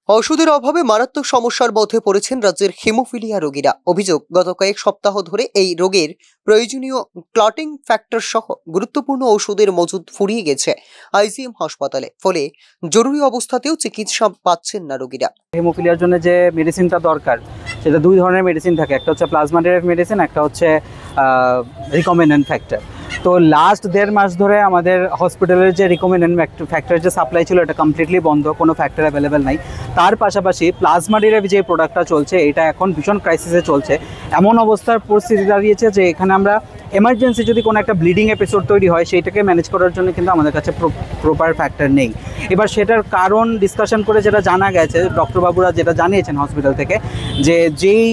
ওষুধের অভাবে মারাত্মক সমস্যার মধ্যে পড়েছেন রাজ্যের হিমোফিলিয়া রোগীরা। অভিযোগ, গত কয়েক সপ্তাহ ধরে এই রোগের প্রয়োজনীয় ক্লটিং ফ্যাক্টর সহ গুরুত্বপূর্ণ ওষুধের মজুদ ফুরিয়ে গেছে আইজিএম হাসপাতালে। ফলে জরুরি অবস্থাতেও চিকিৎসা পাচ্ছেন না রোগীরা। হিমোফিলিয়ার জন্য যে মেডিসিনটা দরকার সেটা দুই ধরনের মেডিসিন থাকে, একটা হচ্ছে প্লাজমা ডেরাইভড মেডিসিন, একটা হচ্ছে রিকমেন্ডেন্ট ফ্যাক্টর। তো লাস্ট 1.5 মাস ধরে আমাদের হসপিটালের যে রিকমেন্ডেন্ট ফ্যাক্টরের যে সাপ্লাই ছিল এটা কমপ্লিটলি বন্ধ, কোনো ফ্যাক্টর অ্যাভেলেবেল নাই। তার পাশাপাশি প্লাজমা ডেরাইভড যে প্রোডাক্টটা চলছে এটা এখন ভীষণ ক্রাইসিসে চলছে। এমন অবস্থার পরিস্থিতি দাঁড়িয়েছে যে এখানে আমরা এমার্জেন্সি যদি কোনো একটা ব্লিডিং এপিসোড তৈরি হয় সেইটাকে ম্যানেজ করার জন্য কিন্তু আমাদের কাছে প্রপার ফ্যাক্টর নেই। এবার সেটার কারণ ডিসকাশন করে যেটা জানা গেছে, ডক্টরবাবুরা যেটা জানিয়েছেন হসপিটাল থেকে, যে যেই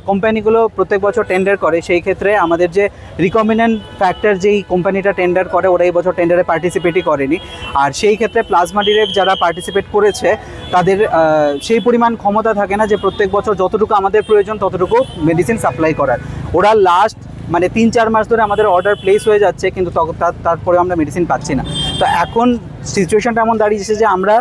কোম্পানিগুলো প্রত্যেক বছর টেন্ডার করে সেই ক্ষেত্রে আমাদের যে রিকমেন্ডেন্ট ফ্যাক্টর যেই কোম্পানিটা টেন্ডার করে ওরা এই বছর টেন্ডারে পার্টিসিপেটই করেনি। আর সেই ক্ষেত্রে প্লাজমা ডেরাইভড যারা পার্টিসিপেট করেছে তাদের সেই পরিমাণ ক্ষমতা থাকে না যে প্রত্যেক বছর যতটুকু আমাদের প্রয়োজন ততটুকু মেডিসিন সাপ্লাই করার। ওরা লাস্ট 3-4 মাস ধরে আমাদের অর্ডার প্লেস হয়ে যাচ্ছে, কিন্তু তারপরে আমরা মেডিসিন পাচ্ছি না। তো এখন সিচুয়েশনটা এমন দাঁড়িয়েছে যে আমরা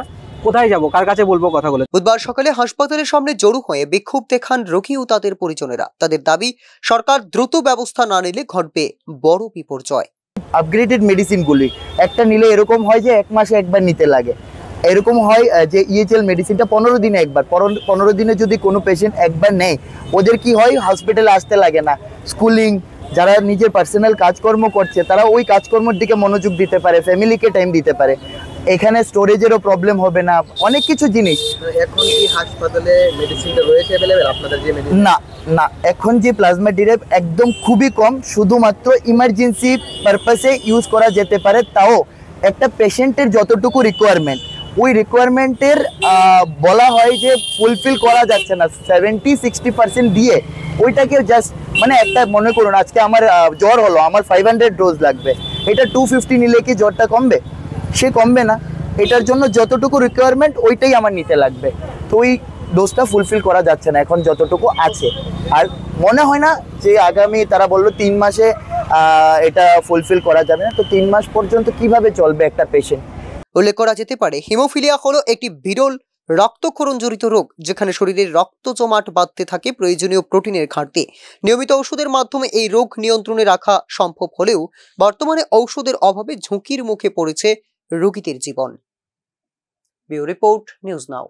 কোথায় যাব, কার কাছে বলবো কথাগুলো। বুধবার সকালে হাসপাতালের সামনে জড়ো হয়ে বিক্ষোভ দেখান রোগী ও তাদের পরিজনেরা। তাদের দাবি, সরকার দ্রুত ব্যবস্থা না নিলে ঘটবে বড় বিপর্যয়। আপগ্রেডেড মেডিসিনগুলি একটা নিলে এরকম হয় যে 1 মাসে একবার নিতে লাগে। এরকম হয় যে ইএচএল মেডিসিনটা 15 দিনে একবার, 15 দিনে যদি কোনো পেশেন্ট একবার নেয় ওদের কি হয়, হসপিটালে আসতে লাগে না। স্কুলিং, যারা নিজের পার্সোনাল কাজকর্ম করছে তারা ওই কাজকর্মের দিকে মনোযোগ দিতে পারে, ফ্যামিলিকে টাইম দিতে পারে। এখানে স্টোরেজেরও প্রবলেম হবে না, অনেক কিছু জিনিস। এখন কি হাসপাতালে মেডিসিনটা রয়েছে अवेलेबल আপনাদের যে মেডিসিন? না, এখন যে প্লাজমা ডেরাইভড একদম খুবই কম, শুধুমাত্র ইমার্জেন্সি পারপাসে ইউজ করা যেতে পারে। তাও একটা পেশেন্টের যতটুকু রিকোয়ারমেন্ট, ওই রিকোয়ারমেন্টের বলা হয় যে ফুলফিল করা যাচ্ছে না। 70-60% দিয়ে ওইটাকে জাস্ট একটা মনে করুন আজকে আমার জ্বর হলো, আমার 500 ডোজ লাগবে, এটা 250 নিলে কি জ্বরটা কমবে? সে কমবে না। এটার জন্য যতটুকু রিকোয়ারমেন্ট ওইটাই আমার নিতে লাগবে। তো ওই ডোজটা ফুলফিল করা যাচ্ছে না এখন যতটুকু আছে। আর মনে হয় না যে আগামী, তারা বললো 3 মাসে এটা ফুলফিল করা যাবে না। তো 3 মাস পর্যন্ত কিভাবে চলবে একটা পেশেন্ট? উল্লেখ করা যেতে পারে, হিমোফিলিয়া হলো একটি বিরল রক্তক্ষরণ জনিত রোগ, যেখানে শরীরের রক্ত জমাট বাঁধতে থাকে প্রয়োজনীয় প্রোটিনের ঘাটতি। নিয়মিত ওষুধের মাধ্যমে এই রোগ নিয়ন্ত্রণে রাখা সম্ভব হলেও বর্তমানে ঔষধের অভাবে ঝুঁকির মুখে পড়েছে রোগীদের জীবন। ব্যুরো রিপোর্ট, নিউজ নাও।